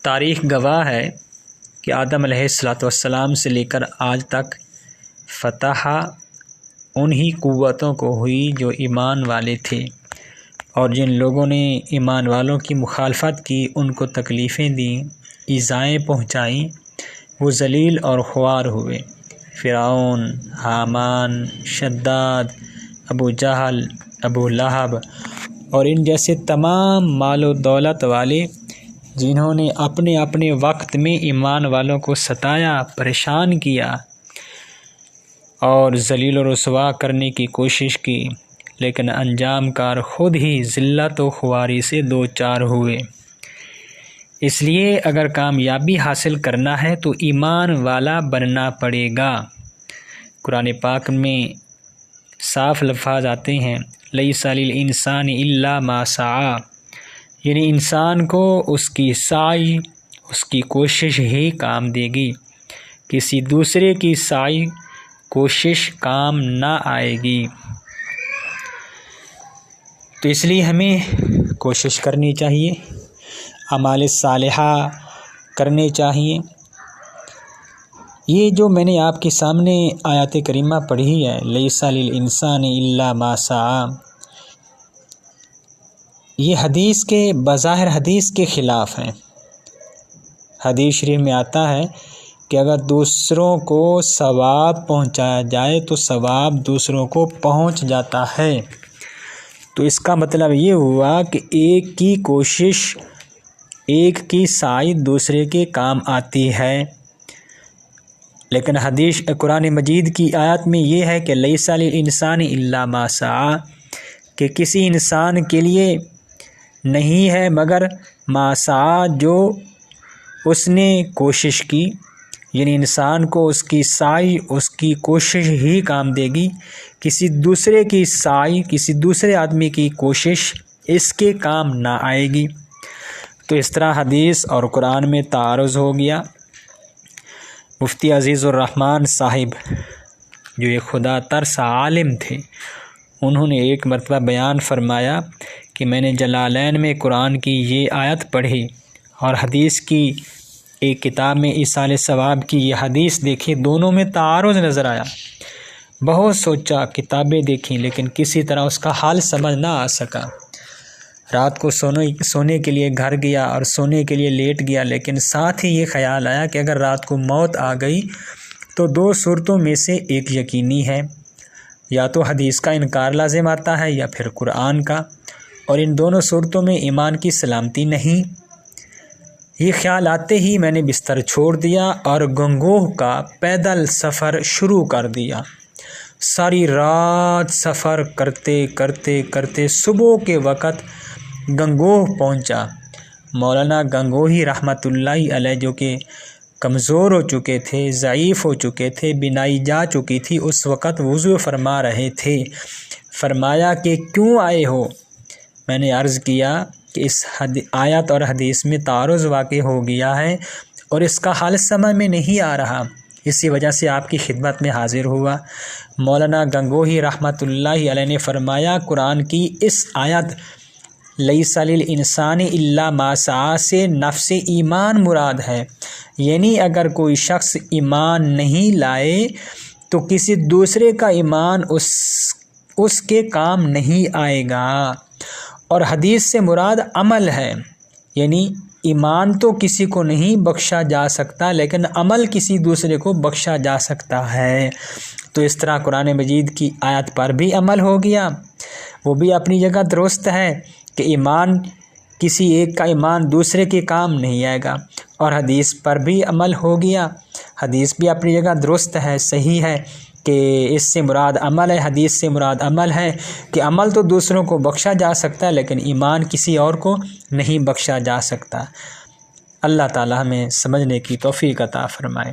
تاریخ گواہ ہے کہ آدم علیہ السلام سے لے کر آج تک فتح انہی قوتوں کو ہوئی جو ایمان والے تھے، اور جن لوگوں نے ایمان والوں کی مخالفت کی، ان کو تکلیفیں دیں، ایذائیں پہنچائیں، وہ ذلیل اور خوار ہوئے۔ فرعون، حامان، شداد، ابو جہل، ابو لہب اور ان جیسے تمام مال و دولت والے جنہوں نے اپنے اپنے وقت میں ایمان والوں کو ستایا، پریشان کیا اور ذلیل و رسوا کرنے کی کوشش کی، لیکن انجام کار خود ہی ذلت و خواری سے دوچار ہوئے۔ اس لیے اگر کامیابی حاصل کرنا ہے تو ایمان والا بننا پڑے گا۔ قرآن پاک میں صاف الفاظ آتے ہیں، لیس للانسان الا ما سعی، یعنی انسان کو اس کی سعی، اس کی کوشش ہی کام دے گی، کسی دوسرے کی سعی، کوشش کام نہ آئے گی۔ تو اس لیے ہمیں کوشش کرنی چاہیے، اعمال صالحہ کرنے چاہیے۔ یہ جو میں نے آپ کے سامنے آیات کریمہ پڑھی ہے، لیس للانسان الا ما سعی، یہ حدیث کے بظاہر حدیث کے خلاف ہیں۔ حدیث شریف میں آتا ہے کہ اگر دوسروں کو ثواب پہنچایا جائے تو ثواب دوسروں کو پہنچ جاتا ہے۔ تو اس کا مطلب یہ ہوا کہ ایک کی کوشش، ایک کی سعی دوسرے کے کام آتی ہے۔ لیکن حدیث قرآن مجید کی آیت میں یہ ہے کہ لیس للانسان الا ما سعی، کہ کسی انسان کے لیے نہیں ہے مگر ما سعی، جو اس نے کوشش کی، یعنی انسان کو اس کی سعی، اس کی کوشش ہی کام دے گی، کسی دوسرے کی سعی، کسی دوسرے آدمی کی کوشش اس کے کام نہ آئے گی۔ تو اس طرح حدیث اور قرآن میں تعارض ہو گیا۔ مفتی عزیز الرحمن صاحب جو ایک خدا ترس عالم تھے، انہوں نے ایک مرتبہ بیان فرمایا کہ میں نے جلالین میں قرآن کی یہ آیت پڑھی اور حدیث کی ایک کتاب میں ایصال ثواب کی یہ حدیث دیکھی، دونوں میں تعارض نظر آیا۔ بہت سوچا، کتابیں دیکھیں، لیکن کسی طرح اس کا حل سمجھ نہ آ سکا۔ رات کو سونے کے لیے گھر گیا اور سونے کے لیے لیٹ گیا، لیکن ساتھ ہی یہ خیال آیا کہ اگر رات کو موت آ گئی تو دو صورتوں میں سے ایک یقینی ہے، یا تو حدیث کا انکار لازم آتا ہے یا پھر قرآن کا، اور ان دونوں صورتوں میں ایمان کی سلامتی نہیں۔ یہ خیال آتے ہی میں نے بستر چھوڑ دیا اور گنگوہ کا پیدل سفر شروع کر دیا۔ ساری رات سفر کرتے کرتے کرتے صبح کے وقت گنگوہ پہنچا۔ مولانا گنگوہی رحمۃ اللہ علیہ جو کہ کمزور ہو چکے تھے، ضعیف ہو چکے تھے، بینائی جا چکی تھی، اس وقت وضو فرما رہے تھے۔ فرمایا کہ کیوں آئے ہو؟ میں نے عرض کیا کہ اس آیت اور حدیث میں تعارض واقع ہو گیا ہے اور اس کا حل سمجھ میں نہیں آ رہا، اسی وجہ سے آپ کی خدمت میں حاضر ہوا۔ مولانا گنگوہی رحمۃ اللہ علیہ نے فرمایا، قرآن کی اس آیت لیس للانسان الا ما سعی سے نفس ایمان مراد ہے، یعنی اگر کوئی شخص ایمان نہیں لائے تو کسی دوسرے کا ایمان اس کے کام نہیں آئے گا۔ اور حدیث سے مراد عمل ہے، یعنی ایمان تو کسی کو نہیں بخشا جا سکتا، لیکن عمل کسی دوسرے کو بخشا جا سکتا ہے۔ تو اس طرح قرآن مجید کی آیت پر بھی عمل ہو گیا، وہ بھی اپنی جگہ درست ہے کہ ایمان، کسی ایک کا ایمان دوسرے کے کام نہیں آئے گا، اور حدیث پر بھی عمل ہو گیا، حدیث بھی اپنی جگہ درست ہے، صحیح ہے کہ اس سے مراد عمل ہے، حدیث سے مراد عمل ہے کہ عمل تو دوسروں کو بخشا جا سکتا ہے لیکن ایمان کسی اور کو نہیں بخشا جا سکتا۔ اللہ تعالی ہمیں سمجھنے کی توفیق عطا فرمائے۔